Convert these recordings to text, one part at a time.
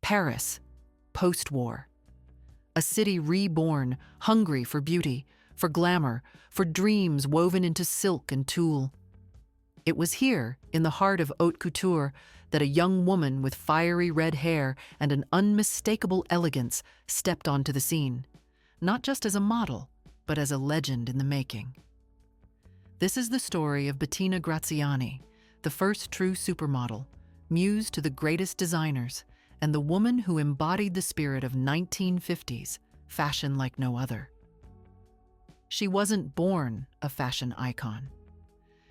Paris, post-war. A city reborn, hungry for beauty, for glamour, for dreams woven into silk and tulle. It was here, in the heart of haute couture, that a young woman with fiery red hair and an unmistakable elegance stepped onto the scene, not just as a model, but as a legend in the making. This is the story of Bettina Graziani, the first true supermodel, muse to the greatest designers, and the woman who embodied the spirit of 1950s fashion like no other. She wasn't born a fashion icon.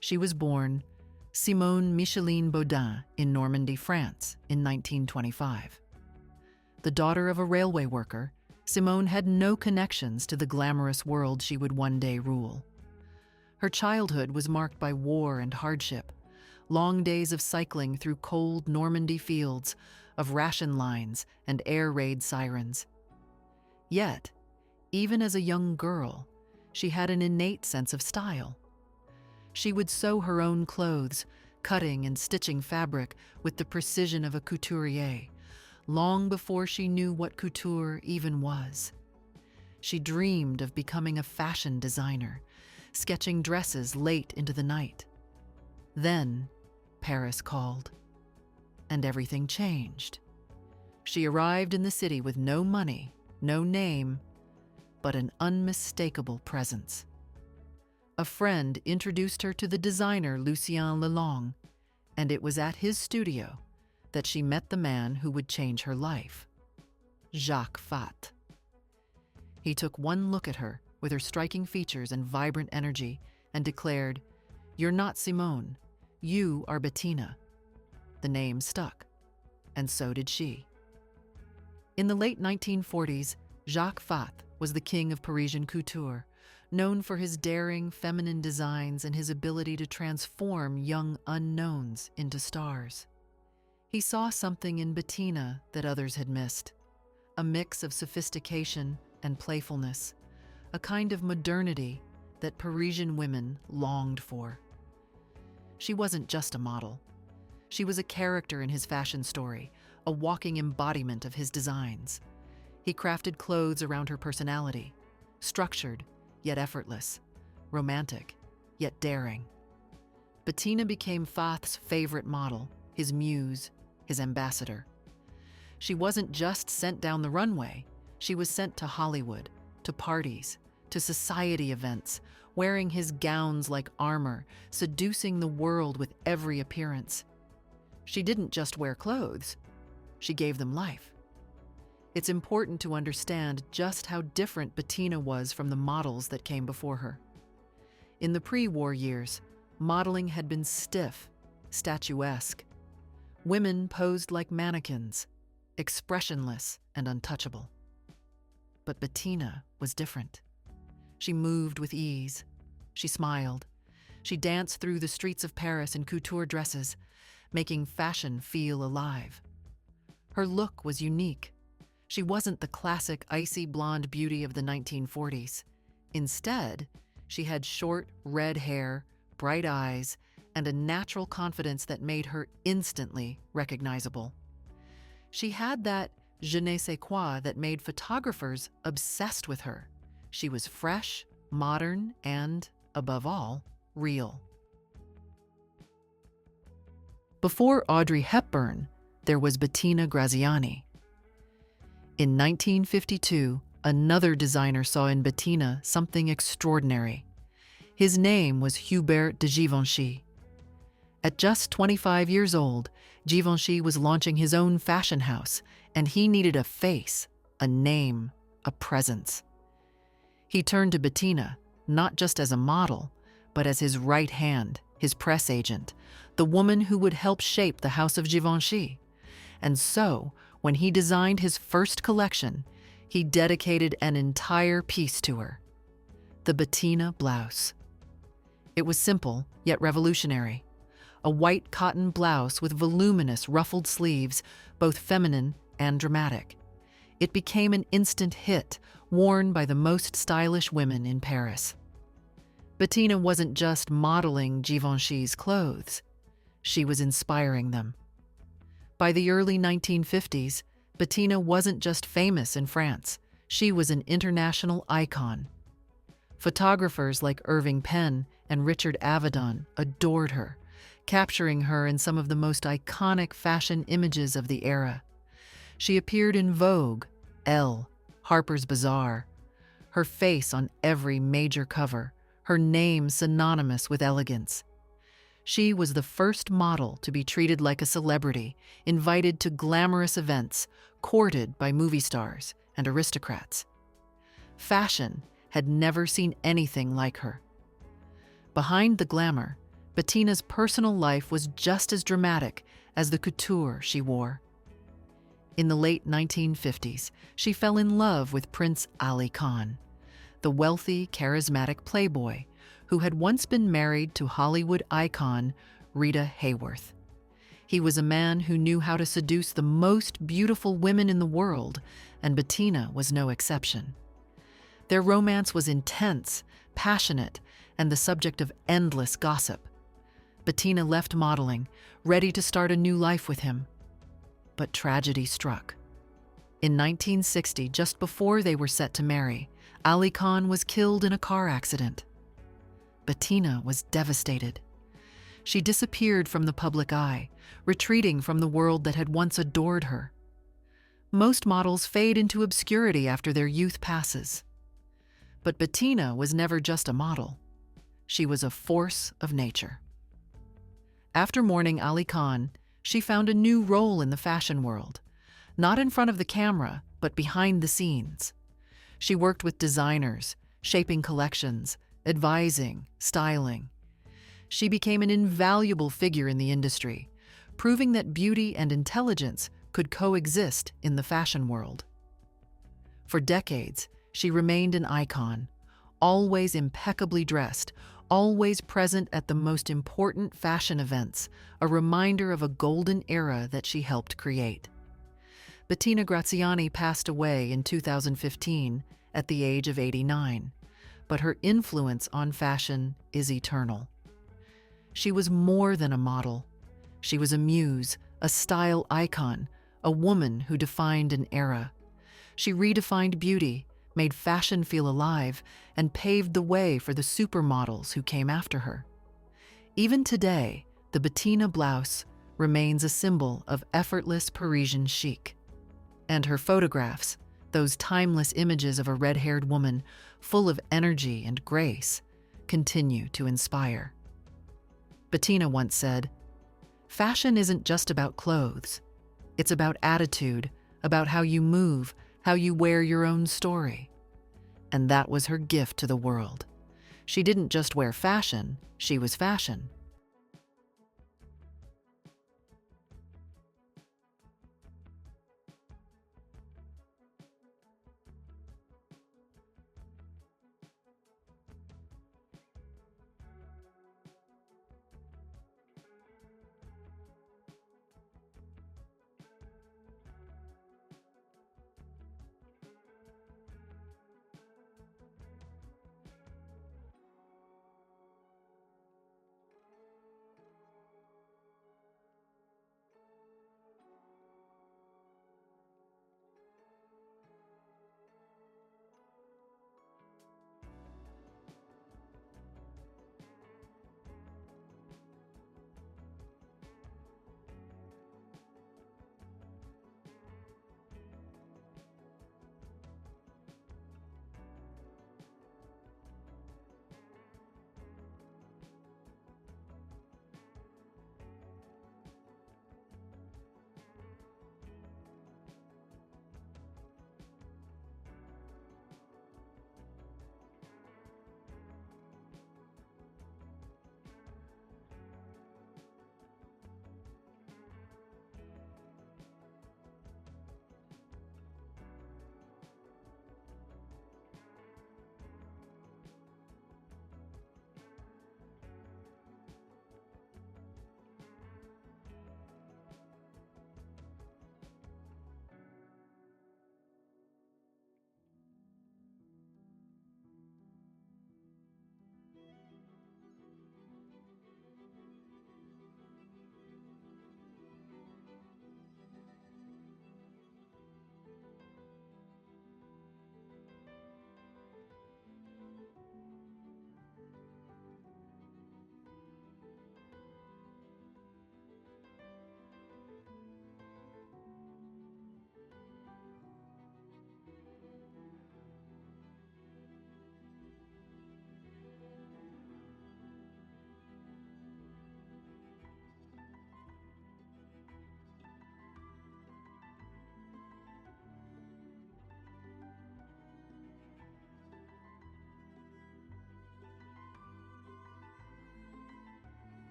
She was born Simone Micheline Bodin in Normandy, France, in 1925. The daughter of a railway worker, Simone had no connections to the glamorous world she would one day rule. Her childhood was marked by war and hardship, long days of cycling through cold Normandy fields, of ration lines and air raid sirens. Yet, even as a young girl, she had an innate sense of style. She would sew her own clothes, cutting and stitching fabric with the precision of a couturier, long before she knew what couture even was. She dreamed of becoming a fashion designer, sketching dresses late into the night. Then, Paris called, and everything changed. She arrived in the city with no money, no name, but an unmistakable presence. A friend introduced her to the designer Lucien Lelong, and it was at his studio that she met the man who would change her life, Jacques Fath. He took one look at her with her striking features and vibrant energy and declared, "You're not Simone, you are Bettina." The name stuck, and so did she. In the late 1940s, Jacques Fath was the king of Parisian couture, known for his daring, feminine designs and his ability to transform young unknowns into stars. He saw something in Bettina that others had missed, a mix of sophistication and playfulness, a kind of modernity that Parisian women longed for. She wasn't just a model. She was a character in his fashion story, a walking embodiment of his designs. He crafted clothes around her personality, structured yet effortless, romantic yet daring. Bettina became Fath's favorite model, his muse, his ambassador. She wasn't just sent down the runway, she was sent to Hollywood, to parties, to society events, wearing his gowns like armor, seducing the world with every appearance. She didn't just wear clothes, she gave them life. It's important to understand just how different Bettina was from the models that came before her. In the pre-war years, modeling had been stiff, statuesque. Women posed like mannequins, expressionless and untouchable. But Bettina was different. She moved with ease. She smiled. She danced through the streets of Paris in couture dresses, making fashion feel alive. Her look was unique. She wasn't the classic icy blonde beauty of the 1940s. Instead, she had short, red hair, bright eyes, and a natural confidence that made her instantly recognizable. She had that je ne sais quoi that made photographers obsessed with her. She was fresh, modern, and, above all, real. Before Audrey Hepburn, there was Bettina Graziani. In 1952, another designer saw in Bettina something extraordinary. His name was Hubert de Givenchy. At just 25 years old, Givenchy was launching his own fashion house, and he needed a face, a name, a presence. He turned to Bettina, not just as a model, but as his right hand, his press agent, the woman who would help shape the house of Givenchy. And so, when he designed his first collection, he dedicated an entire piece to her, the Bettina blouse. It was simple, yet revolutionary. A white cotton blouse with voluminous ruffled sleeves, both feminine and dramatic. It became an instant hit, worn by the most stylish women in Paris. Bettina wasn't just modeling Givenchy's clothes, she was inspiring them. By the early 1950s, Bettina wasn't just famous in France, she was an international icon. Photographers like Irving Penn and Richard Avedon adored her, capturing her in some of the most iconic fashion images of the era. She appeared in Vogue, Elle, Harper's Bazaar, her face on every major cover, her name synonymous with elegance. She was the first model to be treated like a celebrity, invited to glamorous events, courted by movie stars and aristocrats. Fashion had never seen anything like her. Behind the glamour, Bettina's personal life was just as dramatic as the couture she wore. In the late 1950s, she fell in love with Prince Ali Khan, the wealthy, charismatic playboy who had once been married to Hollywood icon Rita Hayworth. He was a man who knew how to seduce the most beautiful women in the world, and Bettina was no exception. Their romance was intense, passionate, and the subject of endless gossip. Bettina left modeling, ready to start a new life with him. But tragedy struck. In 1960, just before they were set to marry, Ali Khan was killed in a car accident. Bettina was devastated. She disappeared from the public eye, retreating from the world that had once adored her. Most models fade into obscurity after their youth passes. But Bettina was never just a model. She was a force of nature. After mourning Ali Khan, she found a new role in the fashion world, not in front of the camera, but behind the scenes. She worked with designers, shaping collections, advising, styling. She became an invaluable figure in the industry, proving that beauty and intelligence could coexist in the fashion world. For decades, she remained an icon, always impeccably dressed, always present at the most important fashion events, a reminder of a golden era that she helped create. Bettina Graziani passed away in 2015 at the age of 89, but her influence on fashion is eternal. She was more than a model. She was a muse, a style icon, a woman who defined an era. She redefined beauty, made fashion feel alive, and paved the way for the supermodels who came after her. Even today, the Bettina blouse remains a symbol of effortless Parisian chic. And her photographs, those timeless images of a red-haired woman full of energy and grace, continue to inspire. Bettina once said, "Fashion isn't just about clothes. It's about attitude, about how you move, how you wear your own story." And that was her gift to the world. She didn't just wear fashion, she was fashion.